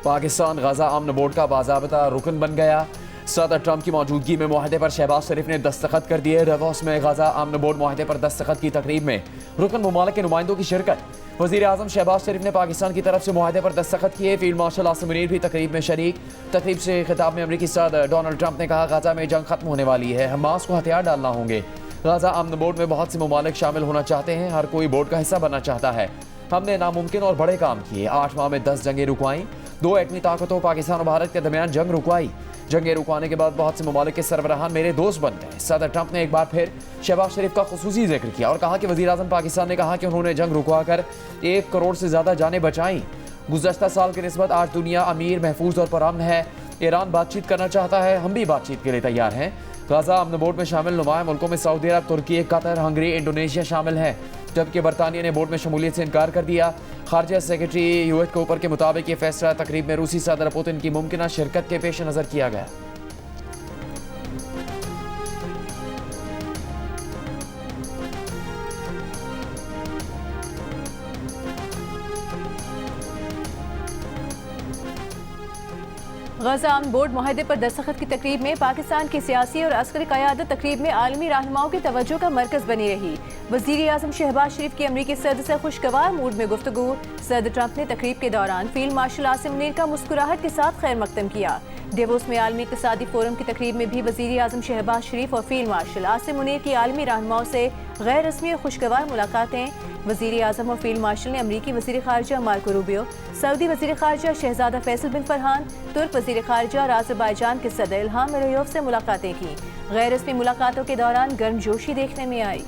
पाकिस्तान गजा अमन board का बाज़ाबता रुकन बन गया। सदर ट्रंप की मौजूदगी में मुआहदे पर शहबाज शरीफ ने दस्तखत कर दिए। davos में गजा अमन बोर्ड मुआहदे पर दस्तखत की तकरीब में रुकन ममालिक के नुमाइंदों की शिरकत। वज़ीर आज़म शहबाज शरीफ ने पाकिस्तान की तरफ से मुआहदे पर दस्तखत किए। फील्ड मार्शल आसिम मुनीर भी तकरीब में शरीक। तकरीब से खिताब में अमरीकी सदर डोनाल्ड ट्रंप ने कहा, गजा में जंग खत्म होने वाली है, हमास को हथियार डालना होंगे। गजा अमन बोर्ड में बहुत से ममालिक शामिल होना चाहते हैं, हर कोई बोर्ड का हिस्सा बनना चाहता है। हमने नामुमकिन और बड़े काम किए। 8 माह में 10 जंगें रुकवाई। 2 एटमी ताकतों पाकिस्तान और भारत के दरमियान जंग रुकवाई। जंगें रुकवाने के बाद बहुत से ममालिक के सरबराहान मेरे दोस्त बन गए। सदर ट्रंप ने एक बार फिर शहबाज शरीफ का खुसूसी जिक्र किया और कहा कि वज़ीर आज़म पाकिस्तान ने कहा कि उन्होंने जंग रुकवा कर 1 करोड़ से ज़्यादा जानें बचाई। गुज़श्ता साल की निस्बत आज दुनिया अमीर, महफूज और पुरअमन है। ईरान बातचीत करना चाहता है, हम भी बातचीत के लिए तैयार हैं। गजा अमन बोर्ड में शामिल नुमाया मुल्कों में सऊदी अरब, तुर्की, कतर, हंगरी, इंडोनेशिया शामिल हैं, जबकि बरतानिया ने बोर्ड में शमूलियत से इनकार कर दिया। खारजा सेक्रेटरी यूएट कोपर के मुताबिक ये फैसला तकरीब में रूसी सदर पुतिन की मुमकिना शिरकत के पेश नज़र किया गया। गजा अमन बोर्ड मुआहदे पर दस्तखत की तकरीब में पाकिस्तान की सियासी और अस्करी क़यादत तकरीब में आलमी रहनुमाओं की तवज्जो का मरकज़ बनी रही। वज़ीर आज़म शहबाज शरीफ की अमरीकी सदर से खुशगवार मूड में गुफ्तगू। सदर ट्रंप ने तकरीब के दौरान फील्ड मार्शल आसिम मुनीर का मुस्कुराहट के साथ खैर मकदम किया। davos में आलमी इक़्तिसादी फोरम की तकरीब में भी वज़ीर आज़म शहबाज शरीफ और फील्ड मार्शल आसिम मुनीर की आलमी रहनुमाओं से गैर रस्मी और खुशगवार मुलाकातें। वज़ीर आज़म और फील्ड मार्शल ने अमरीकी वज़ीर ख़ारजा मार्को रूबियो, सऊदी वज़ीर ख़ारजा शहज़ादा फैसल बिन फरहान, तुर्क वज़ीर ख़ारजा और अज़रबैजान के सदर इल्हाम अलियोव से मुलाकातें की। गैर रस्मी मुलाकातों के दौरान गर्मजोशी देखने में आई।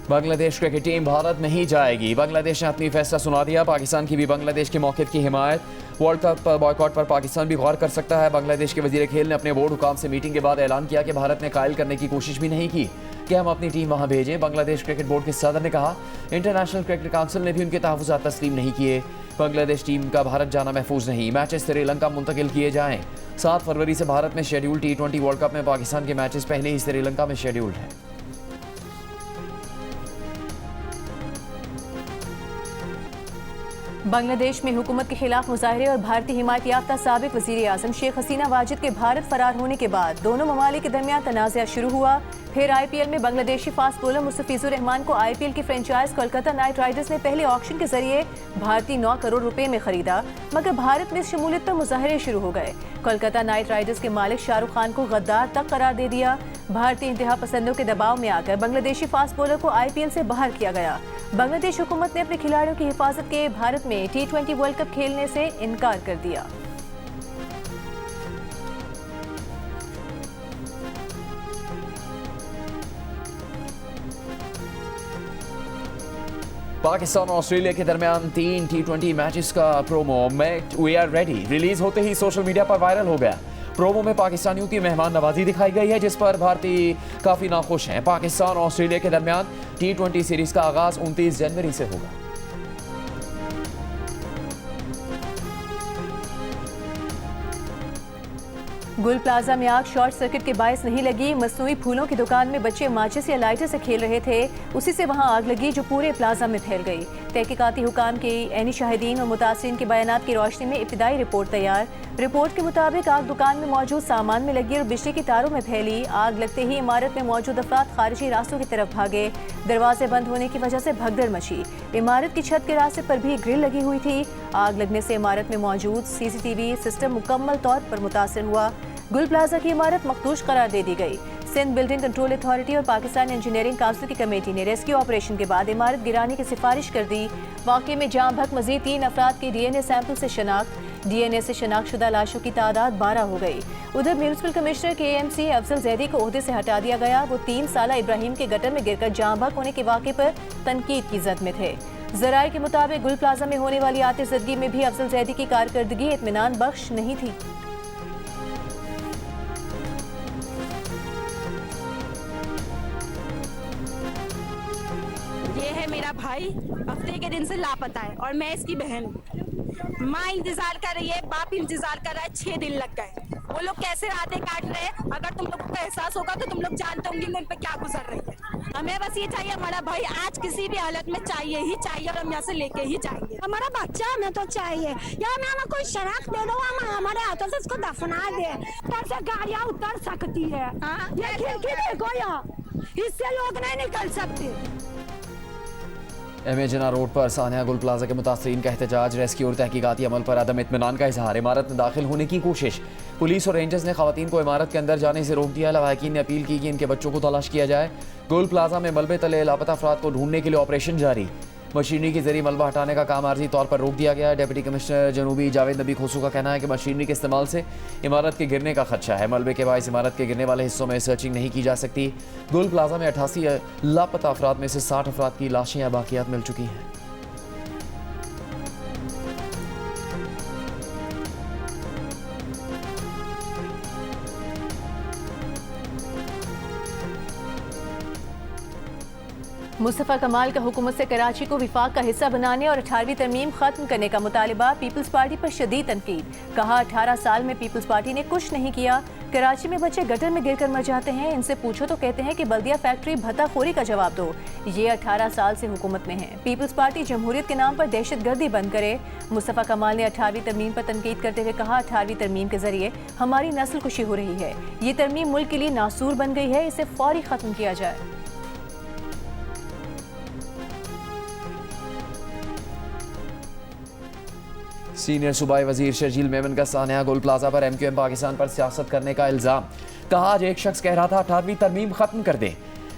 बांग्लादेश क्रिकेट टीम भारत नहीं जाएगी। बांग्लादेश ने अपनी फैसला सुना दिया। पाकिस्तान की भी बांग्लादेश के मौक़िफ़ की हिमायत। वर्ल्ड कप बॉयकॉट पर पाकिस्तान भी गौर कर सकता है। बांग्लादेश के वज़ीर खेल ने अपने बोर्ड हुकाम से मीटिंग के बाद ऐलान किया कि भारत ने कायल करने की कोशिश भी नहीं की कि हम अपनी टीम वहाँ भेजें। बांग्लादेश क्रिकेट बोर्ड के सदर ने कहा, इंटरनेशनल क्रिकेट काउंसिल ने भी उनके तहफ़्फ़ुज़ात तस्लीम नहीं किए। बांग्लादेश टीम का भारत जाना महफूज नहीं। मैचेस श्रीलंका मुंतकिल किए जाएँ। 7 फरवरी से भारत में शेड्यूल T20 वर्ल्ड कप में पाकिस्तान के मैचेस पहले ही श्रीलंका में शेड्यूल्ड हैं। बांग्लादेश में हुकूमत के खिलाफ मुजाहरे और भारतीय हिमायत याफ्ता साबिक वज़ीर आज़म शेख हसीना वाजिद के भारत फरार होने के बाद दोनों ममालिक के दरमियान तनाज़ा शुरू हुआ। फिर IPL में बांग्लादेशी फास्ट बॉलर मुस्तफिजुर रहमान को IPL की फ्रेंचाइज कोलकाता नाइट राइडर्स ने पहले ऑक्शन के जरिए भारतीय 9 करोड़ रुपए में खरीदा, मगर भारत में शमूलियत पर मुजाहरे शुरू हो गए। कोलकाता नाइट राइडर्स के मालिक शाहरुख खान को गद्दार तक करार दे दिया। भारतीय इंतहा पसंदों के दबाव में आकर बांग्लादेशी फास्ट बॉलर को IPL से बाहर किया गया। बांग्लादेश हुकूमत ने अपने खिलाड़ियों की हिफाजत के भारत में T20 वर्ल्ड कप खेलने से इनकार कर दिया। पाकिस्तान और ऑस्ट्रेलिया के दरमियान 3 T20 मैचेस का promo match we are ready release होते ही सोशल मीडिया पर वायरल हो गया। प्रोमो में पाकिस्तानियों की मेहमान नवाजी दिखाई गई है, जिस पर भारतीय काफ़ी नाखुश हैं। पाकिस्तान और ऑस्ट्रेलिया के दरमियान T20 सीरीज का आगाज 29 जनवरी से होगा। गुल प्लाजा में आग शॉर्ट सर्किट के बायस नहीं लगी। मसनूई फूलों की दुकान में बच्चे माचिस या लाइटर से खेल रहे थे, उसी से वहां आग लगी जो पूरे प्लाजा में फैल गई। तहकीकाती हुकाम के ऐनी शाहिदीन और मुतासिरीन के बयानात की रोशनी में इब्तिदाई रिपोर्ट तैयार। रिपोर्ट के मुताबिक आग दुकान में मौजूद सामान में लगी और बिजली की तारों में फैली। आग लगते ही इमारत में मौजूद अफराद खारिजी रास्तों की तरफ भागे। दरवाजे बंद होने की वजह से भगदड़ मची। इमारत की छत के रास्ते पर भी ग्रिल लगी हुई थी। आग लगने से इमारत में मौजूद CCTV सिस्टम मुकम्मल तौर पर मुतासर हुआ। गुल प्लाजा की इमारत मखदूश करार दे दी गई। सिंध बिल्डिंग कंट्रोल अथॉरिटी और पाकिस्तान इंजीनियरिंग काउंसिल की कमेटी ने रेस्क्यू ऑपरेशन के बाद इमारत गिराने की सिफारिश कर दी। वाक़े में जाम भक मजीद 3 अफराद की DNA सैंपल से शनाख्त। DNA से शनाख्तशुदा लाशों की तादाद 12 हो गई। उधर municipal commissioner KMC Afzal Zaidi को ओहदे से हटा दिया गया। वो 3 साला इब्राहिम के गटर में गिरकर जाम भक होने के वाक़े पर तनकीद की जद में थे। ज़राए के मुताबिक गुल प्लाजा में होने वाली आतिशज़दगी में भी अफजल जैदी की कारकर्दगी इत्मीनान बख्श नहीं थी। ये है मेरा भाई, हफ्ते के दिन से लापता है और मैं इसकी बहन हूँ। माँ इंतजार कर रही है, बाप इंतजार कर रहा है, 6 दिन लग गए। वो लोग कैसे रातें काट रहे हैं, अगर तुम लोग को एहसास होगा तो तुम लोग जानते होंगे उन पे क्या गुजर रही है। हमें बस ये चाहिए, हमारा भाई आज किसी भी हालत में चाहिए ही चाहिए, और हम यहाँ से लेके ही जाएंगे। हमारा बच्चा हमें तो चाहिए, या हमें कोई शराब दे दो, हम हमारे हाथों से इसको दफना दे। उतर से गाड़ियाँ उतर सकती है, ये खिड़की देखो यहाँ, इससे लोग नहीं निकल सकते। एमेजना रोड पर सानिया गुल प्लाजा के मुतासरीन का एहतजाज, रेस्क्यू और तहकीकाती अमल पर अदम इत्मीनान का इजहार, इमारत में दाखिल होने की कोशिश। पुलिस और रेंजर्स ने खवातीन को इमारत के अंदर जाने से रोक दिया। लवाहकीन ने अपील की कि इनके बच्चों को तलाश किया जाए। गुल प्लाजा में मलबे तले लापता अफराद को ढूंढने के लिए ऑपरेशन जारी। मशीनरी के जरिए मलबा हटाने का काम आर्जी तौर पर रोक दिया गया है। डिप्टी कमिश्नर जनूबी जावेद नबी खोसू का कहना है कि मशीनरी के इस्तेमाल से इमारत के गिरने का खदशा है। मलबे के बायस इमारत के गिरने वाले हिस्सों में सर्चिंग नहीं की जा सकती। गुल प्लाजा में 88 लापता अफराद में से 60 अफराद की लाशें या बाकियात मिल चुकी हैं। मुस्तफ़ा कमाल का हुकूमत से कराची को विफाक का हिस्सा बनाने और 18वीं तरमीम खत्म करने का मुतालिबा। पीपल्स पार्टी पर शदीद तनकीद, कहा 18 साल में पीपल्स पार्टी ने कुछ नहीं किया। कराची में बच्चे गटर में गिरकर मर जाते हैं, इनसे पूछो तो कहते हैं कि बल्दिया फैक्ट्री भत्ताखोरी का जवाब दो। ये 18 साल से हुकूमत में है। पीपल्स पार्टी जमहूरियत के नाम पर दहशतगर्दी बंद करे। मुस्तफ़ा कमाल ने 18वीं तरमीम पर तनकीद करते हुए कहा, 18वीं तरमीम के जरिए हमारी नस्ल कुशी हो रही है। ये तरमीम मुल्क के लिए नासूर बन गई है, इसे फौरी खत्म किया जाए। सीनियर सूबाई वजीर शर्जील मेमन का सानिया गुल प्लाजा पर MQM पाकिस्तान पर सियासत करने का इल्ज़ाम। कहा, आज एक शख्स कह रहा था 18वीं तरमीम खत्म कर दें।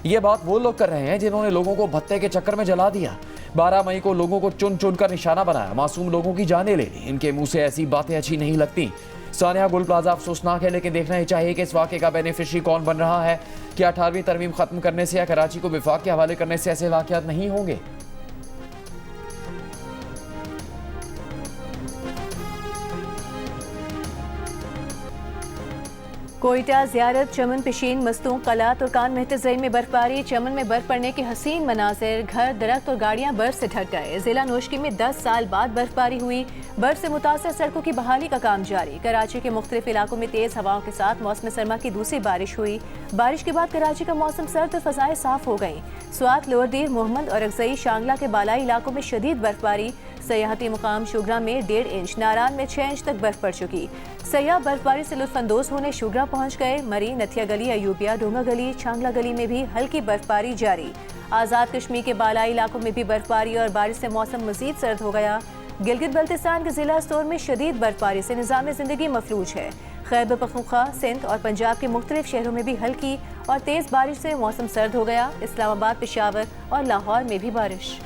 ये बात वो लोग कर रहे हैं जिन्होंने लोगों को भत्ते के चक्कर में जला दिया। 12 मई को लोगों को चुन चुन कर निशाना बनाया, मासूम लोगों की जानें ले ली। इनके मुंह से ऐसी बातें अच्छी नहीं लगती। सानिया गुल प्लाजा अफसोसनाक है, लेकिन देखना ही चाहिए कि इस वाक़े का बेनिफिशरी कौन बन रहा है। क्या 18वीं तरमीम खत्म करने से या कराची को विफाक के हवाले करने से ऐसे वाक़यात नहीं होंगे? कोयटा ज़ियारत, चमन पेशीन, मस्तूं, कला, तुर्कान महतज़ईन में बर्फबारी। चमन में बर्फ पड़ने के हसीन मनाजिर, घर, दरख्त और गाड़ियां बर्फ से ढक गए। जिला नोशकी में 10 साल बाद बर्फबारी हुई। बर्फ से मुतासर सड़कों की बहाली का काम जारी। कराची के मुख्तलिफ इलाकों में तेज़ हवाओं के साथ मौसम सरमा की दूसरी बारिश हुई। बारिश के बाद कराची का मौसम सर्द और फ़ज़ाएं साफ हो गईं। स्वात, लोअरदीर, मोहम्मद और अगजई, शांगला के बालाई इलाकों में शदीद बर्फबारी। सयाहती मुकाम शुगरा में 1.5 इंच, नारान में 6 इंच तक बर्फ पड़ चुकी। सयाह बर्फबारी से लुत्फानंदोज होने शुगरा पहुंच गए। मरी, नथिया गली, अयूबिया, डोंगा गली, छांगला गली में भी हल्की बर्फबारी जारी। आज़ाद कश्मीर के बालाई इलाकों में भी बर्फबारी और बारिश से मौसम मजीद सर्द हो गया। गिलगित बल्तिस्तान के जिला स्टोर में शदीद बर्फबारी से निज़ाम ज़िंदगी मफलूज है। खैबर पख्तूनख्वा, सिंध और पंजाब के मुख्तलिफ शहरों में भी हल्की और तेज़ बारिश से मौसम सर्द हो गया। इस्लामाबाद, पेशावर और लाहौर में भी बारिश।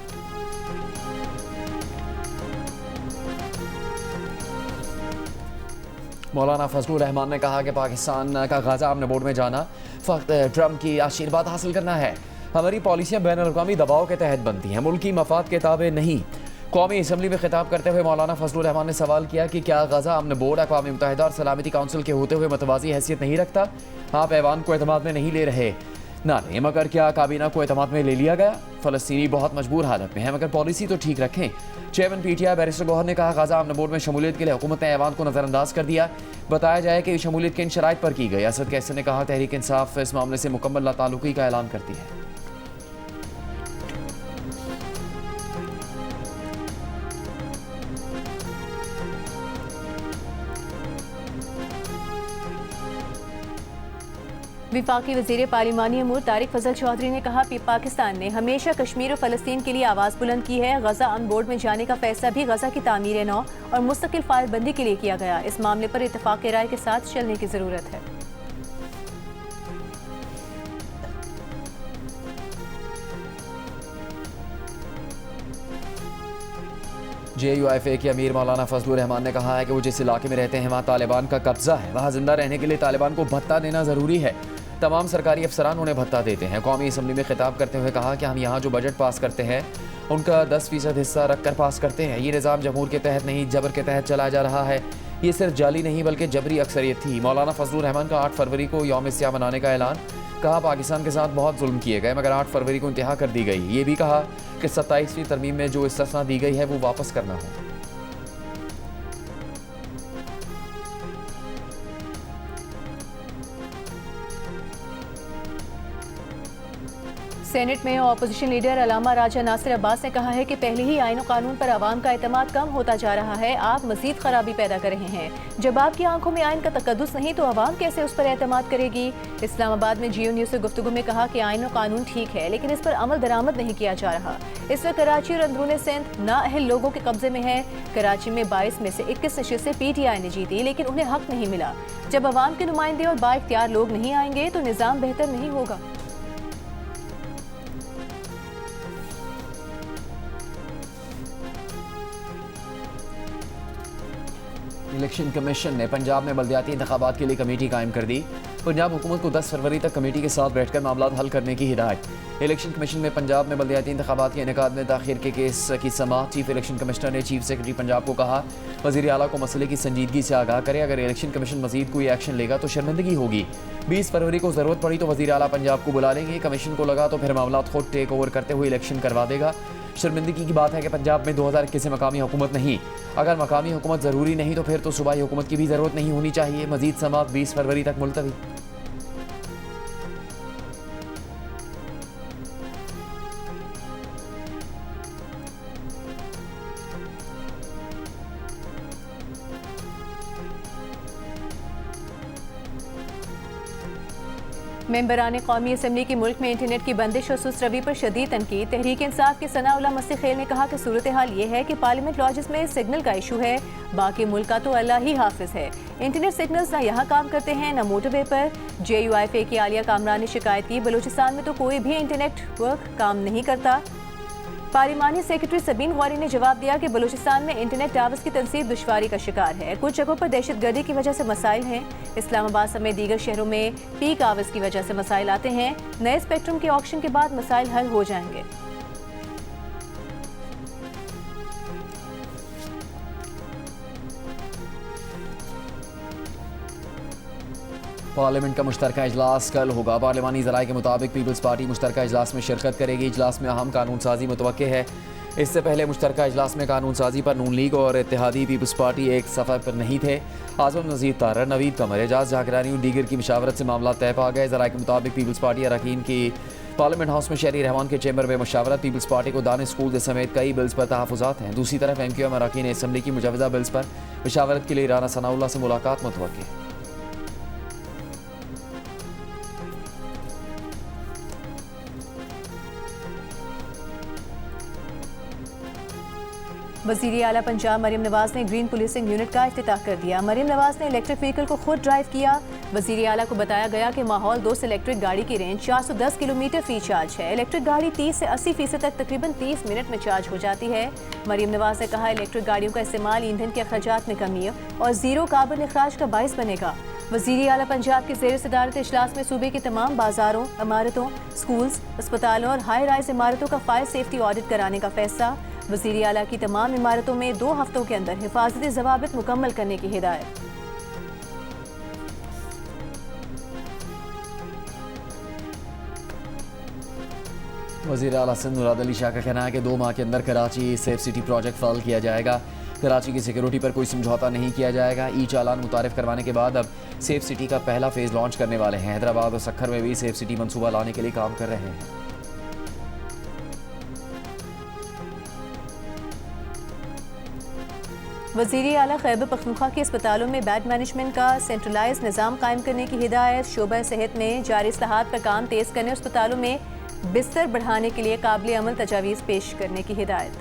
मौलाना फजलुर रहमान ने कहा कि पाकिस्तान का गाज़ा अमन बोर्ड में जाना फ़क्त ट्रंप की आशीर्वाद हासिल करना है। हमारी पॉलिसियाँ बैनुल-अक़वामी दबाव के तहत बनती हैं, मुल्की मफाद के ताबे नहीं। कौमी असम्बली में खिताब करते हुए मौलाना फजलुर रहमान ने सवाल किया कि क्या गाज़ा अमन बोर्ड अक़वाम मुत्तहिदा और सलामती काउंसिल के होते हुए मतवाज़ी हैसियत नहीं रखता? आप ऐवान को एतमाद में नहीं ले रहे ना नहीं, मगर क्या काबीना को एतमाद में ले लिया गया? फ़लस्तीनी बहुत मजबूर हालत में है, मगर पॉलिसी तो ठीक रखें। चेयरमैन PTI बैरिस्टर गौहर ने कहा, गाज़ा अमन बोर्ड में शमूलियत के लिए हुकूमत ने ऐवान को नज़रअंदाज कर दिया। बताया जाए कि शमूलियत किन शराइत पर की गई। असद कैसर ने कहा, तहरीक इंसाफ इस मामले से मुकम्मल लाताल्लुकी का ऐलान करती है। विफाकी वज़ीर पार्लिमानी अमूर तारिक फजल चौधरी ने कहा कि पाकिस्तान ने हमेशा कश्मीर और फ़लस्तीन के लिए आवाज़ बुलंद की है। गज़ा अमन बोर्ड में जाने का फैसला भी गज़ा की तामीर नौ और मुस्तकिल फायरबंदी के लिए किया गया। इस मामले पर इत्तफ़ाक़ राय के साथ चलने की ज़रूरत है। JUIFA के अमीर मौलाना फजलुर रहमान ने कहा है कि वो जिस इलाके में रहते हैं वहाँ तालिबान का कब्जा है, वहाँ जिंदा रहने के लिए तालिबान को भत्ता देना ज़रूरी है। तमाम सरकारी अफसरान उन्हें भत्ता देते हैं। कौमी असम्बली में खिताब करते हुए कहा कि हम यहाँ जो बजट पास करते हैं उनका 10% हिस्सा रख कर पास करते हैं। ये निज़ाम जमहूर के तहत नहीं, जबर के तहत चलाया जा रहा है। ये सिर्फ जाली नहीं बल्कि जबरी अक्सरियत थी। मौलाना फजलुर रहमान का 8 फरवरी को यौम सियाह मनाने का ऐलान। कहा, पाकिस्तान के साथ बहुत जुल्म किए गए, मगर 8 फरवरी को इंतहा कर दी गई। ये भी कहा कि 27वीं तरमीम में जो इस्तिस्ना दी गई है वो वापस करना हो। सेनेट में ऑपोजिशन लीडर अलामा राजा नासिर अब्बास ने कहा है कि पहले ही आईन और कानून पर आवाम का एतमाद कम होता जा रहा है। आप मजीद खराबी पैदा कर रहे हैं। जब आपकी आंखों में आइन का तकद्दुस नहीं तो आवाम कैसे उस पर एतमाद करेगी। इस्लामाबाद में जियो न्यूज़ से गुफ्तगू में कहा कि आइन और कानून ठीक है, लेकिन इस पर अमल दरामद नहीं किया जा रहा। इस वक्त कराची और अंदरूनी सिंध नाअहल लोगों के कब्जे में है। कराची में 22 में से 21 नशिस्तें PTI ने जीती, लेकिन उन्हें हक नहीं मिला। जब अवाम के नुमाइंदे और बाइख्तियार लोग नहीं आएंगे तो निज़ाम बेहतर नहीं होगा। इलेक्शन कमीशन ने पंजाब में बल्दियाती इंतखाबात के लिए कमेटी कायम कर दी। पंजाब हुकूमत को 10 फरवरी तक कमेटी के साथ बैठकर मामला हल करने की हिदायत। इलेक्शन कमीशन में पंजाब में बल्दियाती इंतखाबात के इनेकाद में ताखीर के केस की समाअत। चीफ इलेक्शन कमिश्नर ने चीफ सेक्रेटरी पंजाब को कहा, वज़ीर आला को मसले की संजीदगी से आगाह करे। अगर इलेक्शन कमीशन मजीद कोई एक्शन लेगा तो शर्मिंदगी होगी। 20 फरवरी को ज़रूरत पड़ी तो वज़ीर आला पंजाब को बुला लेंगे। कमीशन को लगा तो फिर मामला खुद टेक ओवर करते हुए इलेक्शन करवा देगा। शर्मिंदगी की बात है कि पंजाब में 2021 से मकामी हुकूमत नहीं। अगर मकामी हुकूमत ज़रूरी नहीं तो फिर तो सूबाई हुकूमत की भी ज़रूरत नहीं होनी चाहिए। मजीद समाअत 20 फरवरी तक मुलतवी। मेंबरान कौमी असम्बली की मुल्क में इंटरनेट की बंदिश और सुस्त रवि पर शदीद तनकीद। तहरीक इंसाफ के सनाउल्लाह मसीह खेल ने कहा कि सूरत हाल ये है कि पार्लियामेंट लॉजेस में सिग्नल का इशू है, बाकी मुल्क का तो अल्लाह ही हाफिज है। इंटरनेट सिग्नल्स ना यहाँ काम करते हैं ना मोटरवे पर। JUIFA की आलिया कामरान ने शिकायत की, बलूचिस्तान में तो कोई भी इंटरनेट वर्क काम नहीं करता। पार्लिमानी सेक्रेटरी सबीन गौरी ने जवाब दिया कि बलूचिस्तान में इंटरनेट टावर्स की तनसीब दुश्वारी का शिकार है। कुछ जगहों पर दहशतगर्दी की वजह से मसाइल हैं। इस्लामाबाद समेत दीगर शहरों में पीक आवर्स की वजह से मसाइल आते हैं। नए स्पेक्ट्रम के ऑक्शन के बाद मसाइल हल हो जाएंगे। पार्लियामेंट का मुश्तरका इजलास कल होगा। पार्लिमानी ज़राए के मुताबिक पीपल्स पार्टी मुश्तरका इजलास में शिरकत करेगी। इजलास में अहम कानून साजी मुतवक्के है। इससे पहले मुश्तरका इजलास में कानून साजी पर नून लीग और इत्तेहादी पीपल्स पार्टी एक सफ़र पर नहीं थे। आज़म नज़ीर तारर, नवीद कमर, एजाज जागरानी और दीगर की मशावरत से मामला तय पा गए। ज़राए के मुताबिक पीपल्स पार्टी अरकान की पार्लियामेंट हाउस में शहरी रहमान के चैम्बर में मशावरत। पीपल्स पार्टी को दानिश स्कूल समेत कई बिल्स पर तहफ़्फ़ुज़ात हैं। दूसरी तरफ MQM अरकान असम्बली की मुजवज़ा बिल्स पर मशावरत के लिए राना सनाउल्लाह से मुलाकात मुतवक्के है। वज़ीर आला पंजाब मरीम नवाज ने ग्रीन पुलिसिंग यूनिट का इफ्तिताह कर दिया। मरीम नवाज ने इलेक्ट्रिक व्हीकल को खुद ड्राइव किया। वज़ीर आला को बताया गया कि माहौल 2 से इलेक्ट्रिक गाड़ी की रेंज 410 किलोमीटर फ्री चार्ज है। इलेक्ट्रिक गाड़ी 30 से 80% तक तकरीबन 30 मिनट में चार्ज हो जाती है। मरीम नवाज ने कहा, इलेक्ट्रिक गाड़ियों का इस्तेमाल ईंधन के अखराजात में कमी और जीरो कार्बन अखराज का बाइस बनेगा। वज़ीर आला पंजाब के ज़ेर सदारत इजलास में सूबे के तमाम बाजारों, इमारतों, स्कूल्स, अस्पतालों और हाई राइज इमारतों का फायर सेफ्टी ऑडिट कराने का फैसला। वज़ीर आला की तमाम इमारतों में 2 हफ्तों के अंदर हिफाजती ज़वाबित मुकम्मल करने की हिदायत। वज़ीर आला सिंध मुराद अली शाह का कहना है कि 2 माह के अंदर Karachi safe city project file किया जाएगा। कराची की सिक्योरिटी पर कोई समझौता नहीं किया जाएगा। चालान मुतारिफ करवाने के बाद अब सेफ सिटी का पहला फेज़ लॉन्च करने वाले हैं। हैदराबाद और सक्खर में भी सेफ सिटी मनसूबा लाने के लिए काम कर रहे हैं। वज़ीर आला खैबर पख्तूनख्वा के अस्पतालों में बेड मैनेजमेंट का सेंट्रलाइज निज़ाम कायम करने की हिदायत। शोबा सेहत में जारी इस्लाहात पर काम तेज़ करने, अस्पतालों में बिस्तर बढ़ाने के लिए काबिल अमल तजावीज़ पेश करने की हिदायत।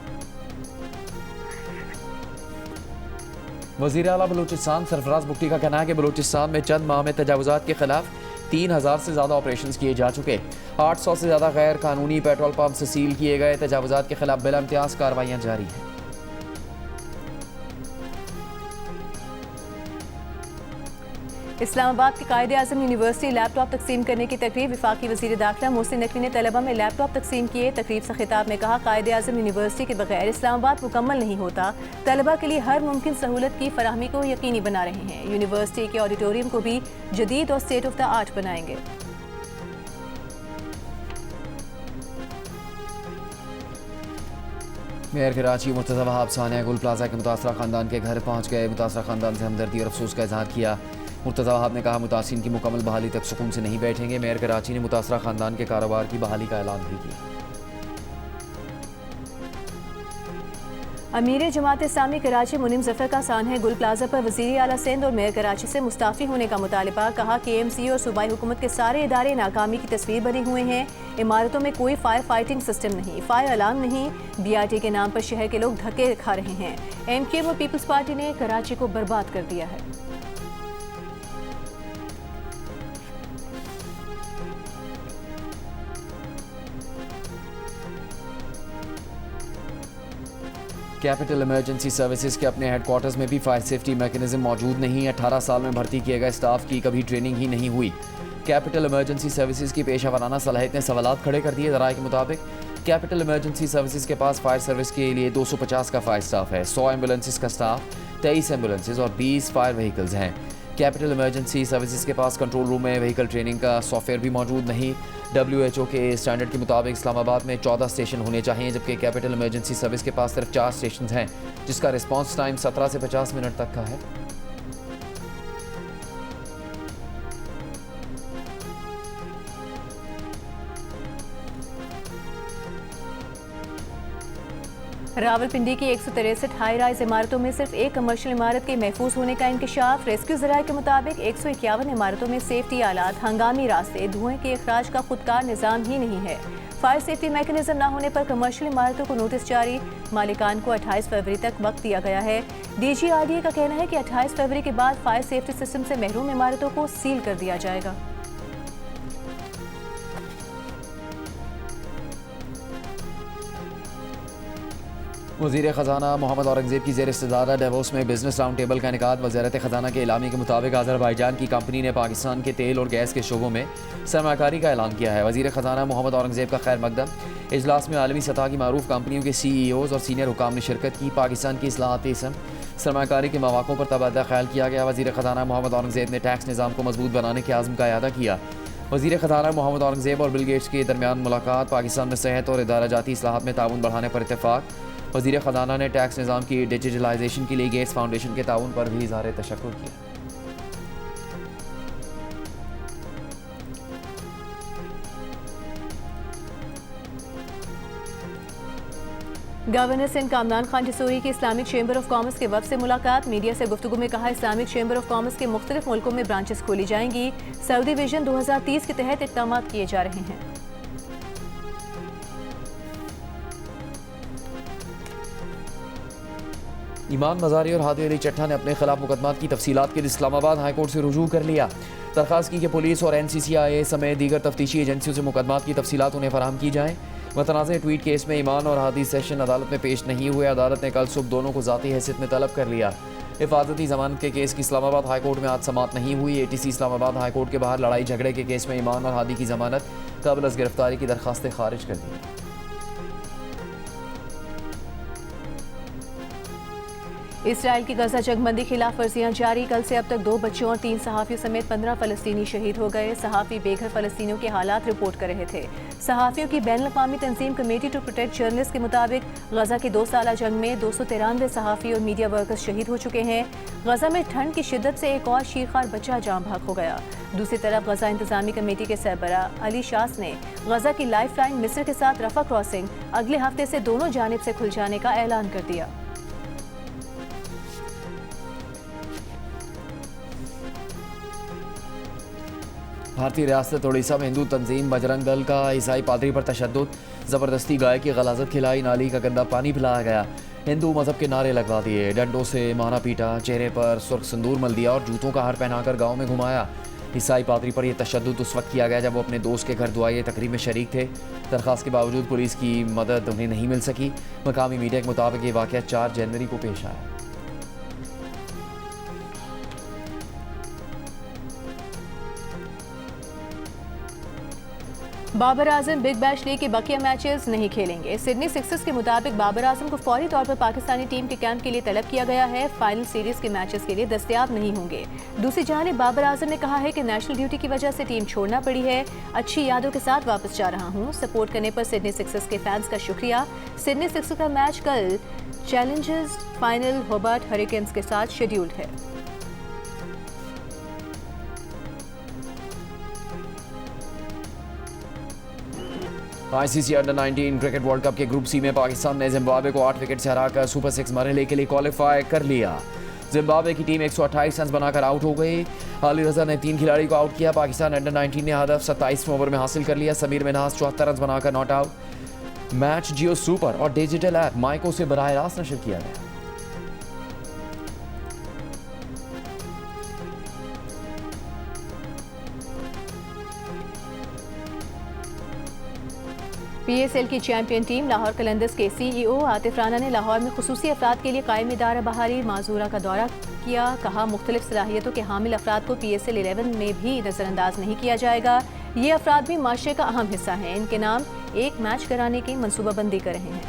वज़ीर आला बलूचिस्तान सरफराज बुगटी का कहना है कि बलूचिस्तान में चंद माह में तजावुज़ात के खिलाफ 3000 से ज़्यादा ऑपरेशन किए जा चुके। 800 से ज़्यादा गैर कानूनी पेट्रोल पंप से सील किए गए। तजावुज़ात के खिलाफ बिला इम्तियाज़ कार्रवाइयाँ जारी हैं। इस्लामाबाद के कायदे आज़म यूनिवर्सिटी लैपटॉप तकसीम करने की तकरीब। वफाकी वज़ीर दाखिला मोहसिन नकवी ने तलबा में लैपटॉप तकसीम किए। तकरीब से खिताब में कहा, कायदे आज़म यूनिवर्सिटी के बगैर इस्लामाबाद मुकम्मल नहीं होता। तलबा के लिए हर मुमकिन सहूलत की फराहमी को यकीनी बना रहे हैं। यूनिवर्सिटी के ऑडिटोरियम को भी जदीद और स्टेट ऑफ द आर्ट बनाएंगे। मेयर कराची मुर्तज़ा वहाब सानिया गुल प्लाजा के मुतासरा खानदान के घर पहुँच गए। मुतासरा खानदान से हमदर्दी और अफसोस का इजहार किया। मुर्तज़ा वहाब ने कहा, मुतासिरीन की मुकम्मल बहाली तक सुकून से नहीं बैठेंगे। मेयर कराची ने मुतासरा ख़ानदान के कारोबार की बहाली का ऐलान भी किया। अमीर जमात इस्लामी कराची मुनीम जफर का सान है गुल प्लाजा पर वज़ीर आला सिंध और मेयर कराची से मुस्ताफ़ी होने का मुतालबा। कहा KMC और सूबाई हुकूमत के सारे इदारे नाकामी की तस्वीर बने हुए हैं। इमारतों में कोई फायर फाइटिंग सिस्टम नहीं, फायर अलार्म नहीं। BRT के नाम पर शहर के लोग धक्के खा रहे हैं। MKM और पीपल्स पार्टी ने कराची को बर्बाद कर दिया है। कैपिटल इमरजेंसी सर्विसेज के अपने हेडक्वार्टर्स में भी फायर सेफ्टी मैकेनिज्म मौजूद नहीं। 18 साल में भर्ती किए गए स्टाफ की कभी ट्रेनिंग ही नहीं हुई। कैपिटल इमरजेंसी सर्विसेज की पेशा वराना सलाहियत ने सवालात खड़े कर दिए। ज़राए के मुताबिक कैपिटल इमरजेंसी सर्विसेज के पास फायर सर्विस के लिए 250 का फायर स्टाफ है, 100 एम्बुलेंसेज का स्टाफ, 23 एम्बुलेंसेज और 20 फायर व्हीकल्स हैं। कैपिटल इमरजेंसी सर्विसेज के पास कंट्रोल रूम में व्हीकल ट्रेनिंग का सॉफ्टवेयर भी मौजूद नहीं। WHO के स्टैंडर्ड के मुताबिक इस्लामाबाद में 14 स्टेशन होने चाहिए, जबकि कैपिटल इमरजेंसी सर्विस के पास सिर्फ 4 स्टेशन हैं, जिसका रिस्पांस टाइम 17 से 50 मिनट तक का है। रावलपिंडी की 163 हाई राइज इमारतों में सिर्फ एक कमर्शियल इमारत के महफूज होने का इंकशाफ। रेस्क्यू ज़राए के मुताबिक 151 इमारतों में सेफ्टी आलात, हंगामी रास्ते, धुएं के अखराज का खुदकार निज़ाम ही नहीं है। फायर सेफ्टी मैकेनिज्म न होने पर कमर्शियल इमारतों को नोटिस जारी। मालिकान को 28 फरवरी तक वक्त दिया गया है। DGRDA का कहना है कि 28 फरवरी के बाद फायर सेफ्टी सिस्टम से महरूम इमारतों को सील कर दिया जाएगा। वज़ीर ख़जाना मोहम्मद औरंगज़ेब की ज़ेर इस्तदारा डेवोस में बिजनेस राउंड टेबल का इनेकाद। वज़ारत ख़जाना के एलामी के मुताबिक आज़रबाईजान की कंपनी ने पाकिस्तान के तेल और गैस के शोबों में सरमाकारी का ऐलान किया है। वज़ीर ख़जाना मोहम्मद औरंगज़ेब का खैर मकदम इजलास में आलमी सतह की मारूफ कंपनियों के CEOs और सीनियर हुकाम ने शिरकत की। पाकिस्तान की इस्लाहाती सरमाकारी के मौक़ों पर तबादला ख्याल किया गया। वज़ीर ख़जाना मोहम्मद औरंगज़ेब ने टैक्स निज़ाम को मजबूत बनाने के आज़म का इआदा किया। वज़ीर ख़जाना मोहम्मद औरंगज़ेब और बिल गेट्स के दरमियान मुलाकात। पाकिस्तान में सेहत और इदारा जाती इस्लाहात में ताउन बढ़ाने पर इत्तेफाक। वज़ीर ख़जाना ने टैक्स निज़ाम की डिजिटलाइजेशन के लिए गेट्स फाउंडेशन के ताउन पर भी इज़हार तशक्कुर किया। गवर्नर सिंध कामरान खान जसूरी की इस्लामिक चेंबर ऑफ कॉमर्स के वफ़द से मुलाकात। मीडिया से गुफ्तगू में कहा, इस्लामिक चेंबर ऑफ कॉमर्स के मुख्तलिफ मुल्कों में ब्रांचेस खोली जाएंगी। सऊदी विजन 2030 के तहत इक़दाम किए जा रहे हैं। ईमान मज़ारी और हादी अली चट्टा ने अपने खिलाफ मुकदमात की तफसीलात के लिए इस्लामाबाद हाई कोर्ट से रुजू कर लिया। दरख्वास्त की कि पुलिस और NCCIA समेत दीगर तफ्तीशी एजेंसियों से मुकदमात की तफसीलात उन्हें फराहम की जाएँ। मुतनाज़ ट्वीट केस में ईमान और हादी सेशन अदालत में पेश नहीं हुए। अदालत ने कल सुबह दोनों को ज़ाती हैसियत में तलब कर लिया। हिफाजती जमानत के केस की इस्लामाबाद हाई कोर्ट में आज समात नहीं हुई। ATC इस्लामाबाद हाई कोर्ट के बाहर लड़ाई झगड़े के केस में ईमान और हादी की जमानत कबल अज़ गिरफ्तारी की दरख्वास्तें खारिज कर दी। इसराइल की गजा जंगबंदी खिलाफ वर्जियां जारी। कल से अब तक 2 बच्चों और 3 सहाफ़ियों समेत 15 फ़लस्तीनी शहीद हो गए। सहाफ़ी बेघर फ़लस्तीनियों के हालात रिपोर्ट कर रहे थे। सहाफ़ियों की बैनुल-अक़वामी तंजीम कमेटी टू प्रोटेक्ट जर्नलिस्ट के मुताबिक गजा की 2 साला जंग में 293 सहाफ़ी और मीडिया वर्कर्स शहीद हो चुके हैं। गजा में ठंड की शिद्दत से एक और शीरखार बच्चा जाम भाग हो गया। दूसरी तरफ गजा इंतजामी कमेटी के सरबरा अली शास ने गजा की लाइफ लाइन मिस्र के साथ रफा क्रॉसिंग अगले हफ्ते से दोनों जानिब से खुल जाने का ऐलान कर दिया। भारतीय रियासत उड़ीसा में हिंदू तंजीम बजरंग दल का ईसाई पादरी पर तशद्दुद। ज़बरदस्ती गाय की गलाजत खिलाई, नाली का गंदा पानी पिलाया गया, हिंदू मजहब के नारे लगवा दिए, डंडों से मारा पीटा, चेहरे पर सुर्ख सिंदूर मल दिया और जूतों का हार पहनाकर गाँव में घुमाया। ईसाई पादरी पर यह तशद्दुद उस वक्त किया गया जब वो अपने दोस्त के घर दुआई तकरीब में शरीक थे। दरख्वास्त के बावजूद पुलिस की मदद उन्हें नहीं मिल सकी। मकामी मीडिया के मुताबिक ये वाक़या 4 जनवरी को पेश आया। Babar Azam big bash league के बकिया मैचेस नहीं खेलेंगे। सिडनी सिक्सर्स के मुताबिक बाबर आजम को फौरी तौर पर पाकिस्तानी टीम के कैंप के लिए तलब किया गया है। फाइनल सीरीज के मैचेस के लिए दस्तयाब नहीं होंगे। दूसरी जानिब बाबर आजम ने कहा है कि नेशनल ड्यूटी की वजह से टीम छोड़ना पड़ी है। अच्छी यादों के साथ वापस जा रहा हूँ। सपोर्ट करने पर सिडनी सिक्सर्स के फैंस का शुक्रिया। सिडनी सिक्सर्स का मैच कल चैलेंजर्स फाइनल होबार्ट हरिकेन्स के साथ शेड्यूल्ड है। ICC under 19 cricket world cup के ग्रुप सी में पाकिस्तान ने जिम्बाब्वे को 8 विकेट से हराकर सुपर 6 मरहले के लिए क्वालिफाई कर लिया। जिम्बाब्वे की टीम 128 रन बनाकर आउट हो गई। अली रजा ने 3 खिलाड़ी को आउट किया। पाकिस्तान अंडर 19 ने हदफ 27वें ओवर में हासिल कर लिया। समीर मिन्हास 74 रन बनाकर not out. Match Jio super और डिजिटल ऐप माइको से बराह रास्त नशर किया गया। PSL की चैंपियन टीम लाहौर कलंदर्स के CEO आतिफ राना ने लाहौर में खुसूसी अफराद के लिए कायम इदारा बहारी माजूरा का दौरा किया। कहा, मुख्तलिफ सलाहियतों के हामिल अफराद को PSL 11 में भी नज़रअंदाज नहीं किया जाएगा। ये अफराद भी माशरे का अहम हिस्सा हैं। इनके नाम एक मैच कराने की मनसूबाबंदी कर रहे हैं।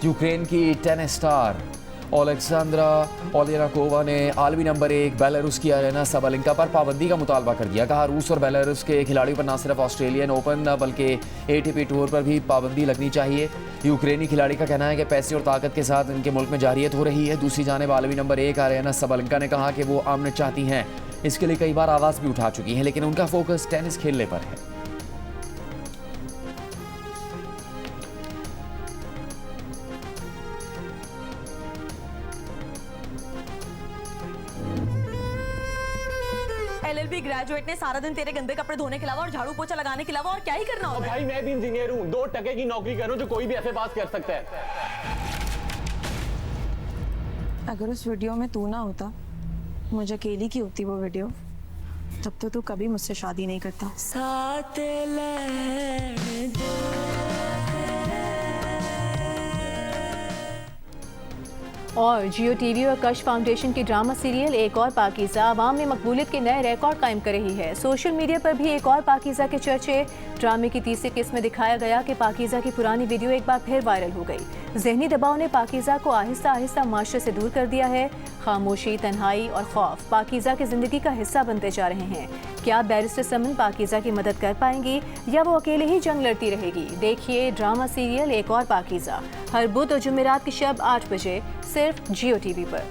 यूक्रेन की टेनिस स्टार ओलेक्सांद्रा ओलेनाकोवा ने आलमी नंबर 1 बेलारूस की अरेना सबलिंका पर पाबंदी का मुतालबा कर दिया। कहा, रूस और बेलारूस के खिलाड़ियों पर न सिर्फ ऑस्ट्रेलियन ओपन बल्कि ATP टूर पर भी पाबंदी लगनी चाहिए। यूक्रेनी खिलाड़ी का कहना है कि पैसे और ताकत के साथ इनके मुल्क में जारियत हो रही है। दूसरी जानिब आलमी नंबर 1 अरेना सबलिंका ने कहा कि वो अमन चाहती हैं। इसके लिए कई बार आवाज़ भी उठा चुकी हैं, लेकिन उनका फोकस टेनिस खेलने पर है। LLB ग्रेजुएट ने सारा दिन तेरे गंदे कपड़े धोने के अलावा और झाड़ू पोछा लगाने के अलावा और क्या ही करना होता है? भाई मैं भी इंजीनियर हूँ, 2 टके की नौकरी कर रहा हूँ जो कोई भी ऐसे पास कर सकता है। अगर उस वीडियो में तू ना होता, मुझे अकेली की होती वो वीडियो, तब तो तू कभी मुझसे शादी नहीं करता। साथ और जियो टीवी और कश फाउंडेशन की ड्रामा सीरियल एक और पाकीज़ा आवाम में मकबूलियत के नए रिकॉर्ड कायम कर रही है। सोशल मीडिया पर भी एक और पाकीज़ा के चर्चे। ड्रामे की तीसरी किस्त में दिखाया गया कि पाकीज़ा की पुरानी वीडियो एक बार फिर वायरल हो गई। जहनी दबाव ने पाकीज़ा को आहिस्ता आहिस्ता माशरे से दूर कर दिया है। खामोशी, तन्हाई और खौफ पाकीज़ा की जिंदगी का हिस्सा बनते जा रहे हैं। क्या बैरिस्टर समन पाकीज़ा की मदद कर पाएंगी या वो अकेले ही जंग लड़ती रहेगी? देखिए ड्रामा सीरियल एक और पाकीज़ा हर बुध और जुमेरात की शब 8 बजे सिर्फ जियो टीवी पर।